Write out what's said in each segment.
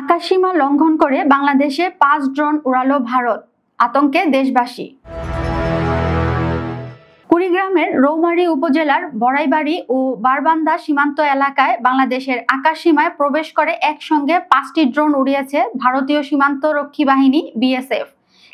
আকাশসীমা লঙ্ঘন করে বাংলাদেশে ৫ ড্রোন উড়ালো ভারত, আতঙ্কে দেশবাসী। কুড়িগ্রামের রৌমারী উপজেলার বড়াইবাড়ি ও বারবান্দা সীমান্ত এলাকায় বাংলাদেশের আকাশসীমায় প্রবেশ করে একসঙ্গে ৫টি ড্রোন উড়িয়েছে ভারতীয় সীমান্তরক্ষী বাহিনী বিএসএফ।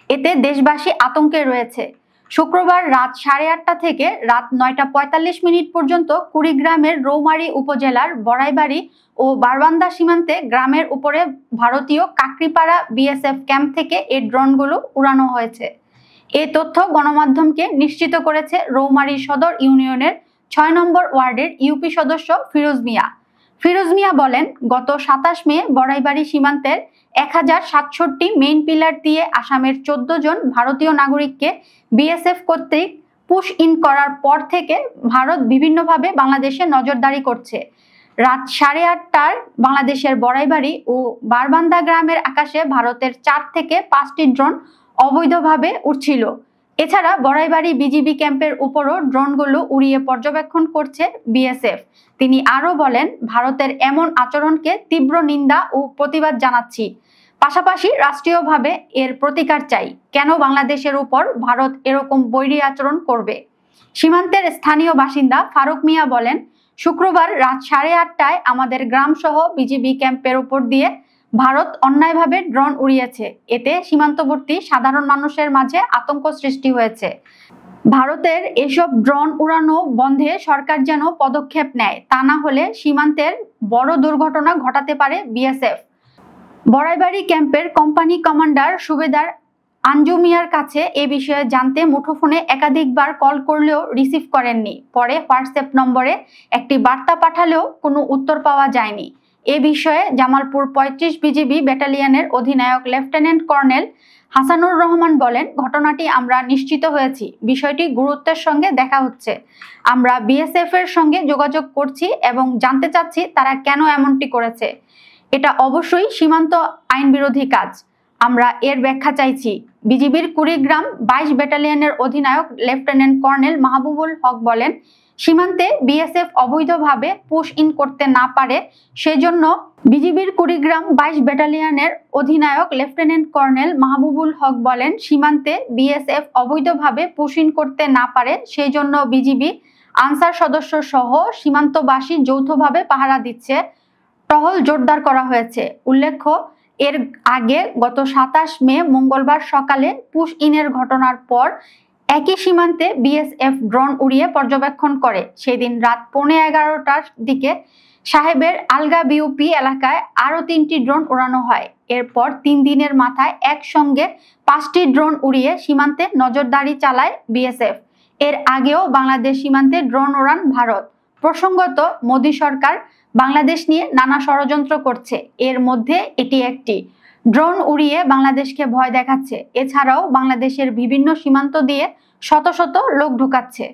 এতে দেশবাসী আতঙ্কে রয়েছে। শুক্রবার রাত ৮:৩০ থেকে রাত ৯:৪৫ পর্যন্ত কুড়িগ্রামের রৌমারী উপজেলার বড়াইবাড়ি ও বারবান্দা সীমান্তে গ্রামের উপরে ভারতীয় কাকরিপাড়া বিএসএফ ক্যাম্প থেকে এই ড্রোনগুলো উড়ানো হয়েছে। এই তথ্য গণমাধ্যমকে নিশ্চিত করেছে রৌমারী সদর ইউনিয়নের ৬ নম্বর ওয়ার্ডের ইউপি সদস্য ফিরোজ মিয়া। ফিরোজ মিয়া বলেন, গত ২৭ মে বড়াইবাড়ি সীমান্তের ১০৬৭ মেইন পিলার দিয়ে আসামের ১৪ জন ভারতীয় নাগরিককে বিএসএফ কর্তৃক পুশ ইন করার পর থেকে ভারত বিভিন্নভাবে বাংলাদেশে নজরদারি করছে। রাত ৮:৩০টায় বাংলাদেশের বড়াইবাড়ি ও বারবান্দা গ্রামের আকাশে ভারতের ৪ থেকে ৫টি ড্রোন অবৈধভাবে উড়ছিল। এছাড়া বড়াইবাড়ি বিজিবি ক্যাম্পের উপরও ড্রোনগুলো উড়িয়ে পর্যবেক্ষণ করছে বিএসএফ। তিনি আরও বলেন, ভারতের এমন আচরণকে তীব্র নিন্দা ও প্রতিবাদ জানাচ্ছি। পাশাপাশি রাষ্ট্রীয়ভাবে এর প্রতিকার চাই। কেন বাংলাদেশের উপর ভারত এরকম বৈরী আচরণ করবে? সীমান্তের স্থানীয় বাসিন্দা ফারুক মিয়া বলেন, শুক্রবার রাত ৮:৩০টায় আমাদের গ্রাম সহ বিজিবি ক্যাম্পের উপর দিয়ে ভারত অন্যায়ভাবে ড্রোন উড়িয়েছে। এতে সীমান্তবর্তী সাধারণ মানুষের মাঝে আতঙ্ক সৃষ্টি হয়েছে। ভারতের এসব ড্রোন উড়ানো বন্ধে সরকার যেন পদক্ষেপ নেয়, তা না হলে সীমান্তের বড় দুর্ঘটনা ঘটাতে পারে বিএসএফ। বড়াইবাড়ি ক্যাম্পের কোম্পানি কমান্ডার সুবেদার আঞ্জু মিয়ার কাছে এ বিষয়ে জানতে মুঠোফোনে একাধিকবার কল করলেও রিসিভ করেননি। পরে হোয়াটসঅ্যাপ নম্বরে একটি বার্তা পাঠালেও কোনো উত্তর পাওয়া যায়নি। এ বিষয়ে জামালপুর ৩৫ বিজিবি ব্যাটালিয়নের অধিনায়ক লেফটেন্যান্ট কর্নেল হাসানুর রহমান বলেন, ঘটনাটি আমরা নিশ্চিত হয়েছি। বিষয়টি গুরুত্বের সঙ্গে দেখা হচ্ছে। আমরা বিএসএফ এর সঙ্গে যোগাযোগ করছি এবং জানতে চাচ্ছি তারা কেন এমনটি করেছে। এটা অবশ্যই সীমান্ত আইন বিরোধী কাজ। আমরা এর ব্যাখ্যা চাইছি। বিজিবির কুড়িগ্রাম ২২ ব্যাটালিয়নের অধিনায়ক লেফটেন্যান্ট কর্নেল মাহবুবুল হক বলেন, সীমান্তে বিএসএফ অবৈধভাবে পুশ ইন করতে না পারে সেজন্য বিজিবির কুড়িগ্রাম ২২ ব্যাটালিয়নের অধিনায়ক লেফটেন্যান্ট কর্নেল মাহবুবুল হক বলেন, সীমান্তে বিএসএফ অবৈধভাবে পুশ ইন করতে না পারে সেই জন্য বিজিবি আনসার সদস্য সহ সীমান্তবাসী যৌথভাবে পাহারা দিচ্ছে। টহল জোরদার করা হয়েছে। উল্লেখ্য, এর আগে গত ২৭ মে মঙ্গলবার সকালে পুশ ইনের ঘটনার পর একই সীমান্তে বিএসএফ ড্রোন উড়িয়ে পর্যবেক্ষণ করে। সেদিন রাত ১১:১৫টার দিকে সাহেবের আলগা বিউপি এলাকায় আরও ৩টি ড্রোন উড়ানো হয়। এরপর ৩ দিনের মাথায় একসঙ্গে ৫টি ড্রোন উড়িয়ে সীমান্তে নজরদারি চালায় বিএসএফ। এর আগেও বাংলাদেশ সীমান্তে ড্রোন ওড়ান ভারত। প্রসঙ্গত, মোদী সরকার বাংলাদেশ নিয়ে নানা ষড়যন্ত্র করছে। এর মধ্যে এটি একটি। ড্রোন উড়িয়ে বাংলাদেশকে ভয় দেখাচ্ছে। এছাড়াও বাংলাদেশের বিভিন্ন সীমান্ত দিয়ে শত শত লোক ঢুকাচ্ছে।